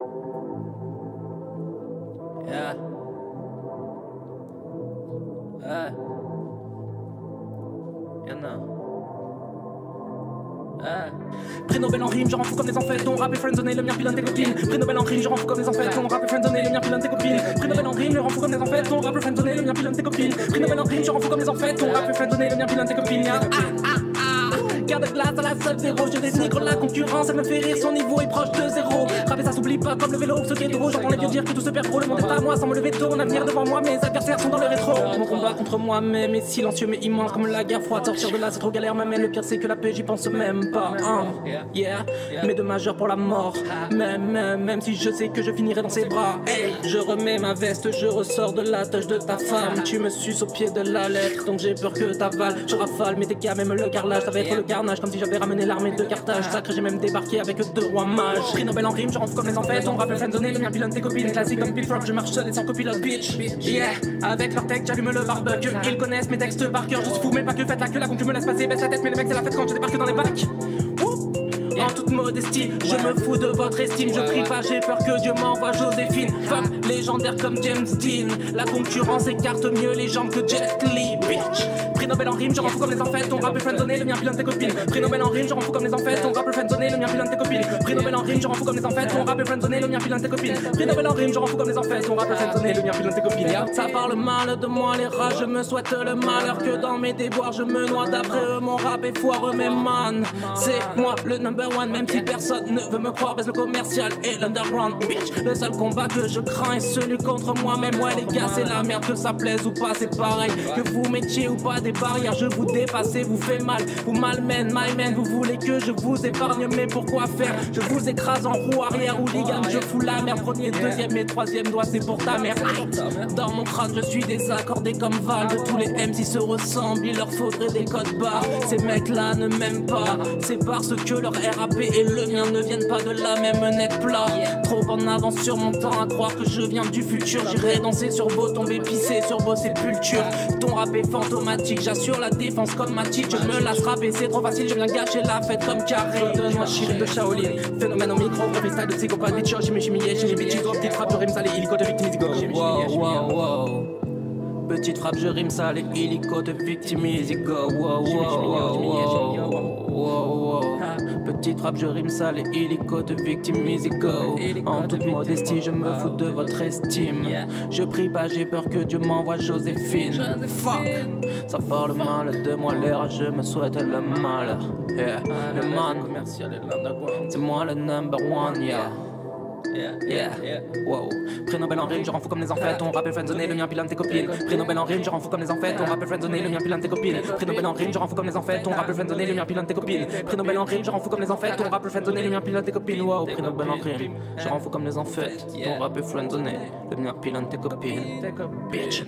Yeah. Prix Nobel en rime, je rends fou comme les enfêtes. Ton rap est friendzonné, le mien pilote tes copines. Prix Nobel en rime, je rends fou comme les enfêtes. Ton rap est friendzonné, le mien pilote tes copines. Prix Nobel en rime, je rends fou comme les enfêtes. Ton rap est friendzonné, le mien pilote tes copines. Prix Nobel en rime, je rends fou comme les enfêtes. Ton rap est friendzonné, le mien pilote tes copines. Garde de glace à la sub-zéro, je dénigre la concurrence, elle me fait rire, son niveau est proche de zéro. Rapper ça s'oublie pas comme le vélo, ce qui est drôle. J'entends les vieux dire que tout se perd gros, le monde est à moi sans me lever tôt. Mon avenir devant moi, mes adversaires sont dans le rétro. Mon combat contre moi-même est silencieux mais immense comme la guerre froide. Sortir de là c'est trop galère, m'amène. Le pire c'est que la paix j'y pense même pas. Yeah, mais de majeur pour la mort. Même si je sais que je finirai dans ses bras. Hey, je remets ma veste, je ressors de la touche de ta femme. Tu me suces au pied de la lettre, donc j'ai peur que t'avales. Je rafale mes dégâts, même le carrelage, ça va être le carnage comme si j'avais ramené l'armée de Carthage. Sacré, j'ai même débarqué avec 2 rois mages. Prix Nobel en rime, je rends fou comme les enfêtes. On rappelle friendzonné, le mien pilote tes copines. Classique comme Pitford, je marche seul et sans copilote, bitch. Yeah, avec leur tech, j'allume le barbecue. Ils connaissent mes textes par cœur, je suis fou, mais pas que faites la queue. La concu me laisse passer, baisse la tête, mais les mecs c'est la fête quand je débarque dans les bacs. En toute modestie, je me fous de votre estime. Je prie pas, j'ai peur que Dieu m'envoie Joséphine. Femme légendaire comme James Dean. La concurrence écarte mieux les jambes que Jet Li, bitch. Prix Nobel en rime, je rends fou comme les enfêtes. Ton rap est friendzonné, le mien pilote tes copines. Prix Nobel en rime, je rends fou comme les enfêtes. Ton rap est friendzonné, le mien pilote tes copines. Prix Nobel en rime, je rends fou comme les enfêtes. Ton rap est friendzonné, le mien pilote tes copines. Prix Nobel en rime, je rends fou comme les enfêtes. Ton rap est friendzonné, le mien pilote tes copines. Ça parle mal de moi les rats, je me souhaite le malheur. Que dans mes déboires je me noie. D'après eux mon rap est foireux mais man, c'est moi le number one. Même si personne ne veut me croire, baisse le commercial et l'underground, bitch. Le seul combat que je crains est celui contre moi-même. Ouais les gars c'est la merde, que ça plaise ou pas c'est pareil. Que vous mettiez ou pas des barrières, je vous dépasse et vous fais mal. Vous malmène, my man, vous voulez que je vous épargne. Mais pourquoi faire? Je vous écrase en roue arrière ou ligane. Je fous la merde, premier, deuxième et troisième doigt c'est pour ta mère. Dans mon crâne je suis désaccordé comme Val. De tous les MC se ressemblent, il leur faudrait des codes barres. Ces mecs là ne m'aiment pas, c'est parce que leur RAP et le mien ne viennent pas de la même net plat. Trop en avance sur mon temps à croire que je viens du futur. J'irai danser sur vos tombes et pisser sur vos sépultures. Ton rap est fantomatique, j'assure la défense comme Matic. Je me lasse rapper, c'est trop facile, je viens gâcher la fête comme Carré. Donne-moi Chiré de Shaolin, phénomène au micro, freestyle de psychopathe, bitch, j'ai mis bitch, drop, petite frappe, je rime salé, illico de victime, go. Petite frappe, je rime sale et illico de victime, go. Petite frappe, je rime sale et illico de victime, go. En toute modestie, je me fous de votre estime. Je prie pas, j'ai peur que Dieu m'envoie Joséphine. Fuck, ça parle mal de moi, l'air, je me souhaite le malheur. Yeah, le man commercial et l'underground, c'est moi le number one, yeah. Wow. Prix Nobel en rime, je rends fou comme les enfêtes. Ton rap est friendzonné, le mien pilote tes copines. Prix Nobel en rime, je rends fou comme les enfêtes. Ton rap est friendzonné, le mien pilote tes copines. Prix Nobel en rime, je rends fou comme les enfêtes. Ton rap est friendzonné, le mien pilote tes copines. Prix Nobel en rime, je rends fou comme les enfêtes. Ton rap est friendzonné, le mien pilote tes copines. Wow. Prix Nobel en rime, je rends fou comme les enfêtes. Ton rap est friendzonné, le mien pilote tes copines. Bitch.